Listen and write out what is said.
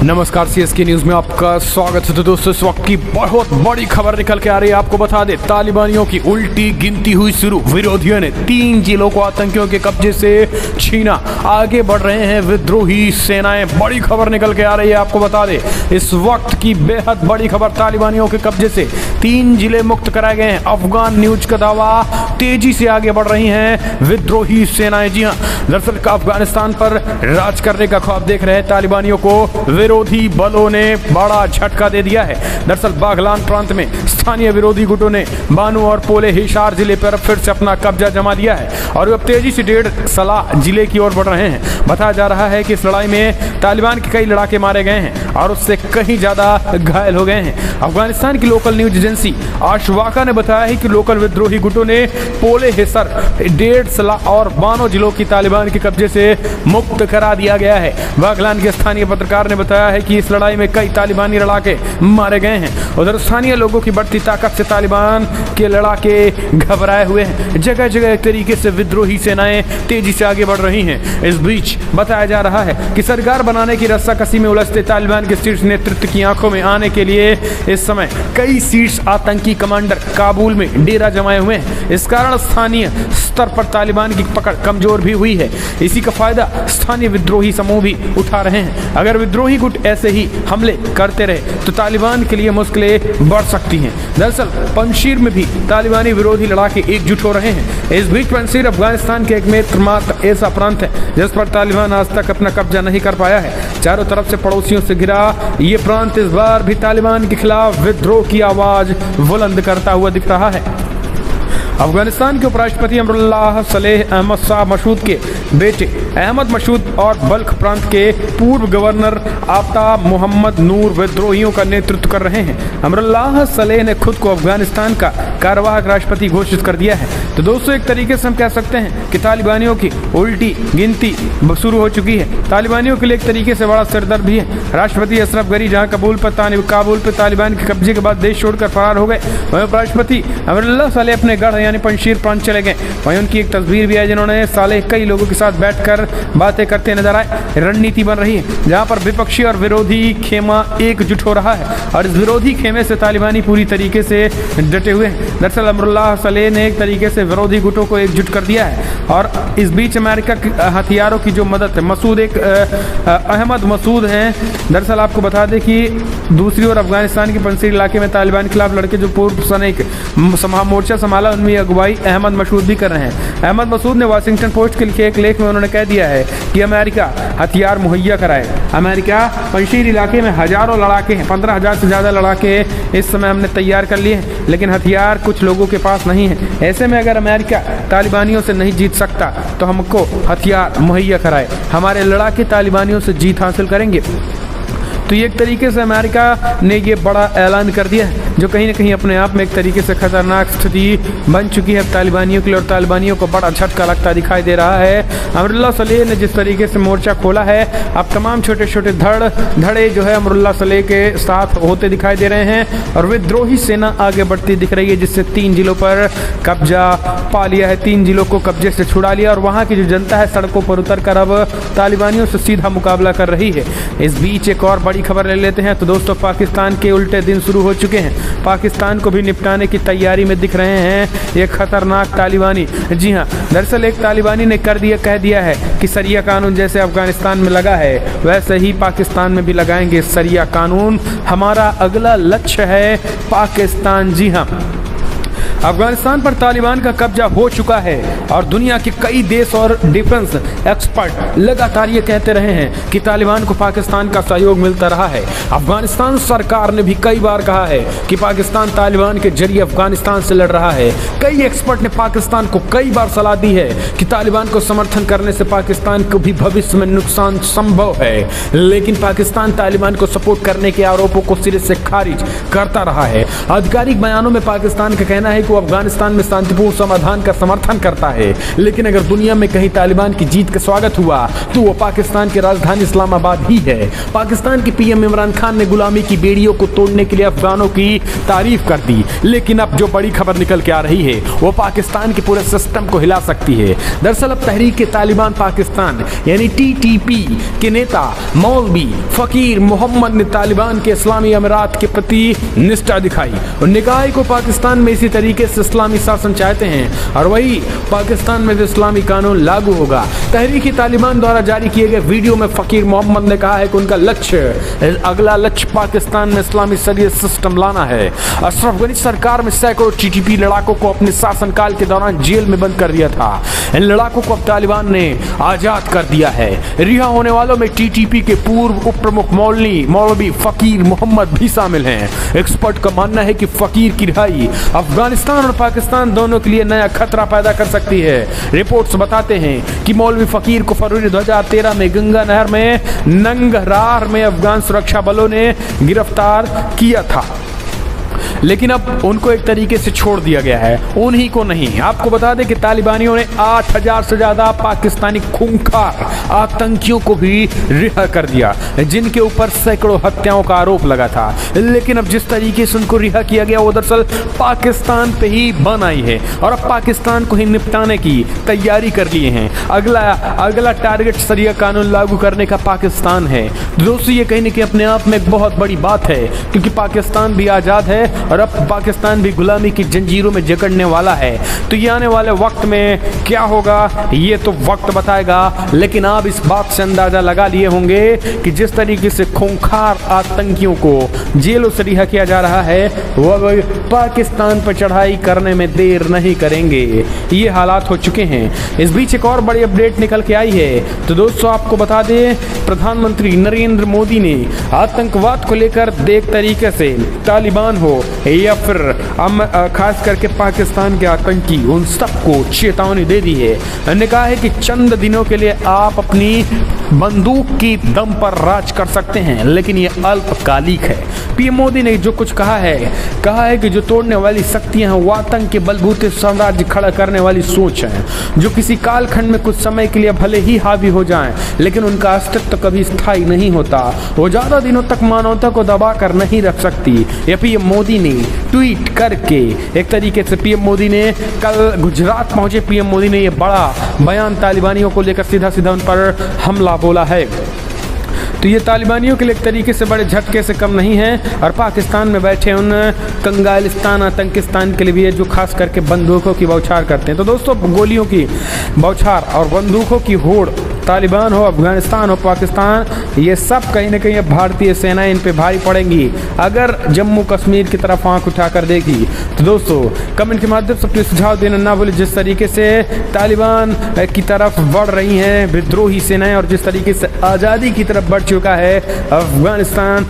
नमस्कार, CSK news में आपका स्वागत है। तो दोस्तों, इस वक्त की बहुत बड़ी खबर निकल के आ रही है। आपको बता दें, तालिबानियों की उल्टी गिनती हुई शुरू। विरोधियों ने 3 जिलों को आतंकियों के कब्जे से छीना। आगे बढ़ रहे हैं विद्रोही सेनाएं। बड़ी खबर निकल के आ रही है। आपको बता दें, इस वक्त की बेहद बड़ी खबर, तालिबानियों के कब्जे से 3 जिले मुक्त कराए गए हैं। अफगान न्यूज का दावा, तेजी से आगे बढ़ रही हैं विद्रोही सेनाएं। जी हाँ, दरअसल अफगानिस्तान पर राज करने का ख्वाब देख रहे तालिबानियों को विरोधी बलों ने बड़ा झटका दे दिया है। दरअसल बागलान प्रांत में स्थानीय विरोधी गुटों ने बानू और पोले हिसार जिले पर फिर से अपना कब्जा जमा लिया है और अब तेजी से डेढ़ सलाह जिले की ओर बढ़ रहे हैं। बताया जा रहा है कि इस लड़ाई में तालिबान के कई लड़ाके मारे गए हैं और उससे कहीं ज्यादा घायल हो गए हैं। अफगानिस्तान की लोकल न्यूज एजेंसी आशवाका ने बताया है कि लोकल विद्रोही गुटों ने पोले हिसर, डेढ़ सलाह और बानो जिलों की तालिबान के कब्जे से मुक्त करा दिया गया है। बागलान के स्थानीय पत्रकार ने बताया है कि इस लड़ाई में कई तालिबानी लड़ाके मारे गए हैं। उधर स्थानीय लोगों की बढ़ती ताकत से तालिबान के लड़ाके घबराए हुए हैं। जगह जगह एक तरीके से विद्रोही सेनाएं तेजी से आगे बढ़ रही हैं। इस बीच बताया जा रहा है कि सरकार बनाने की रस्साकसी में उलझते तालिबान के शीर्ष नेतृत्व की आंखों में आने के लिए इस समय कई शीर्ष आतंकी कमांडर काबुल में डेरा जमाए हुए हैं। इस कारण स्थानीय स्तर पर तालिबान की पकड़ कमजोर भी हुई है। इसी का फायदा स्थानीय विद्रोही समूह भी उठा रहे हैं। अगर विद्रोही गुट ऐसे ही हमले करते रहे तो तालिबान के लिए मुश्किलें बढ़ सकती हैं। दरअसल पंजशीर में भी तालिबानी विरोधी लड़ाके एकजुट हो रहे हैं। इस बीच पंजशीर अफगानिस्तान के एकमात्र ऐसा प्रांत है जिस पर तालिबान आज तक अपना कब्जा नहीं कर पाया है। चारों तरफ से पड़ोसियों से घिरा ये प्रांत इस बार भी तालिबान के खिलाफ विद्रोह की आवाज बुलंद करता हुआ दिख रहा है। अफगानिस्तान के उपराष्ट्रपति अमरुल्लाह सलेह अहमद शाह मसूद के बेटे अहमद मसूद और बल्ख प्रांत के पूर्व गवर्नर आफ्ताब मोहम्मद नूर विद्रोहियों का नेतृत्व कर रहे हैं। अमरुल्लाह सलेह ने खुद को अफगानिस्तान का कार्यवाहक राष्ट्रपति घोषित कर दिया है। तो दोस्तों, एक तरीके से हम कह सकते हैं कि तालिबानियों की उल्टी गिनती शुरू हो चुकी है। तालिबानियों के लिए एक तरीके से बड़ा सिरदर्द भी है। राष्ट्रपति अशरफ गनी जहां काबुल पर तालिबान के कब्जे के बाद देश छोड़कर फरार हो गए, वहीं उपराष्ट्रपति अमरुल्लाह सलेह अपने गढ़ यानी पंजशीर प्रांत चले गए। वहीं उनकी एक तस्वीर भी है जिन्होंने साले कई लोगों के साथ बैठकर बातें करते नजर आए। रणनीति बन रही है जहां पर विपक्षी और विरोधी खेमा एकजुट हो रहा है और इस विरोधी खेमे से तालिबानी पूरी तरीके से डटे हुए हैं। दरअसल अमरुल्लाह सलेह ने एक तरीके से विरोधी गुटों को एकजुट कर दिया है और इस बीच अमेरिका के हथियारों की जो मदद है, मसूद एक अहमद मसूद हैं। दरअसल आपको बता दें कि दूसरी ओर अफगानिस्तान के पंजशीर इलाके में तालिबान के खिलाफ लड़के जो पूर्व सैनिक मोर्चा संभाला, उनमें अगुवाई अहमद मसूद भी कर रहे हैं। अहमद मसूद ने वाशिंगटन पोस्ट के लिखे एक लेख में उन्होंने कह दिया है कि अमेरिका हथियार मुहैया कराए। अमेरिका पंजशीर इलाके में हजारों लड़ाके हैं, 15,000 से ज़्यादा लड़ाके इस समय हमने तैयार कर लिए हैं, लेकिन हथियार कुछ लोगों के पास नहीं है। ऐसे में अगर अमेरिका तालिबानियों से नहीं जीत सकता तो हमको हथियार मुहैया कराए, हमारे लड़ाके तालिबानियों से जीत हासिल करेंगे। तो ये एक तरीके से अमेरिका ने ये बड़ा ऐलान कर दिया है जो कहीं ना कहीं अपने आप में एक तरीके से खतरनाक स्थिति बन चुकी है तालिबानियों के लिए और तालिबानियों को बड़ा झटका लगता दिखाई दे रहा है। अमरुल्लाह सलेह ने जिस तरीके से मोर्चा खोला है, अब तमाम छोटे छोटे धड़े जो है अमरुल्लाह सलेह के साथ होते दिखाई दे रहे हैं और विद्रोही सेना आगे बढ़ती दिख रही है, जिससे 3 जिलों पर कब्जा पा लिया है। 3 जिलों को कब्जे से छुड़ा लिया और वहाँ की जो जनता है सड़कों पर उतर कर अब तालिबानियों से सीधा मुकाबला कर रही है। इस बीच एक और बड़ी खबर ले लेते हैं। तो दोस्तों, पाकिस्तान के उल्टे दिन शुरू हो चुके हैं। पाकिस्तान को भी निपटाने की तैयारी में दिख रहे हैं ये खतरनाक तालिबानी। जी हां, दरअसल एक तालिबानी ने कह दिया है कि सरिया कानून जैसे अफगानिस्तान में लगा है वैसे ही पाकिस्तान में भी लगाएंगे सरिया कानून। हमारा अगला लक्ष्य है पाकिस्तान। जी हां, अफगानिस्तान पर तालिबान का कब्जा हो चुका है और दुनिया के कई देश और डिफेंस एक्सपर्ट लगातार ये कहते रहे हैं कि तालिबान को पाकिस्तान का सहयोग मिलता रहा है। अफगानिस्तान सरकार ने भी कई बार कहा है कि पाकिस्तान तालिबान के जरिए अफगानिस्तान से लड़ रहा है। कई एक्सपर्ट ने पाकिस्तान को कई बार सलाह दी है कि तालिबान को समर्थन करने से पाकिस्तान को भी भविष्य में नुकसान संभव है, लेकिन पाकिस्तान तालिबान को सपोर्ट करने के आरोपों को सिरे से खारिज करता रहा है। आधिकारिक बयानों में पाकिस्तान का कहना है कि वो अफगानिस्तान में शांतिपूर्ण समाधान का समर्थन करता है, लेकिन अगर दुनिया में कहीं तालिबान की जीत का स्वागत हुआ तो वो पाकिस्तान की राजधानी इस्लामाबाद ही है। पाकिस्तान के पीएम इमरान खान ने गुलामी की बेड़ियों को तोड़ने के लिए अफगानों की तारीफ कर दी, लेकिन अब जो बड़ी खबर निकल के आ रही है वो पाकिस्तान के पूरे सिस्टम को हिला सकती है। दरअसल अब तहरीक तालिबान पाकिस्तान यानी टीटीपी के नेता मौलवी फकीर मोहम्मद ने तालिबान के इस्लामी अमीरात के प्रति निष्ठा दिखाई और कहा को पाकिस्तान में इसी तरीके से इस्लामी शासन चाहते हैं और वही पाकिस्तान में इस्लामी कानून लागू होगा। तहरीक तालिबान द्वारा जारी किए गए वीडियो में फकीर मोहम्मद ने कहा है कि उनका अगला लक्ष्य पाकिस्तान में इस्लामी शरीयत सिस्टम लाना है। अशरफ गनी सरकार में सैकड़ों टीटीपी लड़ाकों को अपने शासनकाल के दौरान जेल में बंद कर दिया था। इन लड़ाकों को अब तालिबान ने आजाद कर दिया है। रिहा होने वालों में टीटीपी के पूर्व उप प्रमुख मौलवी फकीर मोहम्मद भी शामिल हैं। एक्सपर्ट का मानना है कि फकीर की रिहाई अफगानिस्तान और पाकिस्तान दोनों के लिए नया खतरा पैदा कर सकती है। रिपोर्ट्स बताते हैं कि मौलवी फकीर को फरवरी 2013 में गंगा नहर में नंगरार में अफगान सुरक्षा बलों ने गिरफ्तार किया था, लेकिन अब उनको एक तरीके से छोड़ दिया गया है, उन्हीं को नहीं। आपको बता दें कि तालिबानियों ने 8000 से ज्यादा पाकिस्तानी खूंखार आतंकियों को भी रिहा कर दिया, जिनके ऊपर सैकड़ों हत्याओं का आरोप लगा था। लेकिन अब जिस तरीके से उनको रिहा किया गया वो दरअसल पाकिस्तान पे ही बन आई है और अब पाकिस्तान को ही निपटाने की तैयारी कर लिए हैं। अगला टारगेट शरिया कानून लागू करने का पाकिस्तान है। दोस्तों ये कहीं न कहीं अपने आप में एक बहुत बड़ी बात है, क्योंकि पाकिस्तान भी आज़ाद है और अब पाकिस्तान भी गुलामी की जंजीरों में जकड़ने वाला है। तो ये आने वाले वक्त में क्या होगा ये तो वक्त बताएगा, लेकिन आप इस बात से अंदाजा लगा लिए होंगे कि जिस तरीके से खूंखार आतंकियों को जेलों से रिहा किया जा रहा है वह पाकिस्तान पर चढ़ाई करने में देर नहीं करेंगे। ये हालात हो चुके हैं। इस बीच एक और बड़ी अपडेट निकल के आई है। तो दोस्तों आपको बता दें, प्रधानमंत्री नरेंद्र मोदी ने आतंकवाद को लेकर एक तरीके से तालिबान हो या फिर खास करके पाकिस्तान के आतंकी उन सबको चेतावनी दे दी है। उन्होंने कहा है कि चंद दिनों के लिए आप अपनी बंदूक की दम पर राज कर सकते हैं, लेकिन ये अल्पकालिक है। पीएम मोदी ने जो कुछ कहा है कि जो तोड़ने वाली शक्तियां हैं वो आतंक के बलबूते साम्राज्य खड़ा करने वाली सोच है, जो किसी कालखंड में कुछ समय के लिए भले ही हावी हो जाएं, लेकिन उनका अस्तित्व कभी स्थायी नहीं होता। वो ज्यादा दिनों तक मानवता को दबा कर नहीं रख सकती। ये पीएम मोदी ने ट्वीट करके एक तरीके से पीएम मोदी ने कल गुजरात पहुंचे पीएम मोदी ने ये बड़ा बयान तालिबानियों को लेकर सीधा उन पर हमला बोला है। तो ये तालिबानियों के लिए एक तरीके से बड़े झटके से कम नहीं है और पाकिस्तान में बैठे उन कंगालिस्तान आतंकिस्तान के लिए भी है जो खास करके बंदूकों की बौछार करते हैं। तो दोस्तों गोलियों की बौछार और बंदूकों की होड़, तालिबान हो, अफगानिस्तान हो, पाकिस्तान, ये सब कहीं ना कहीं भारतीय सेनाएं इन पे भारी पड़ेंगी अगर जम्मू कश्मीर की तरफ आंख उठाकर देगी। तो दोस्तों कमेंट के माध्यम से अपने सुझाव देना ना भूलें। जिस तरीके से तालिबान की तरफ बढ़ रही हैं विद्रोही सेनाएं और जिस तरीके से आज़ादी की तरफ बढ़ चुका है अफगानिस्तान,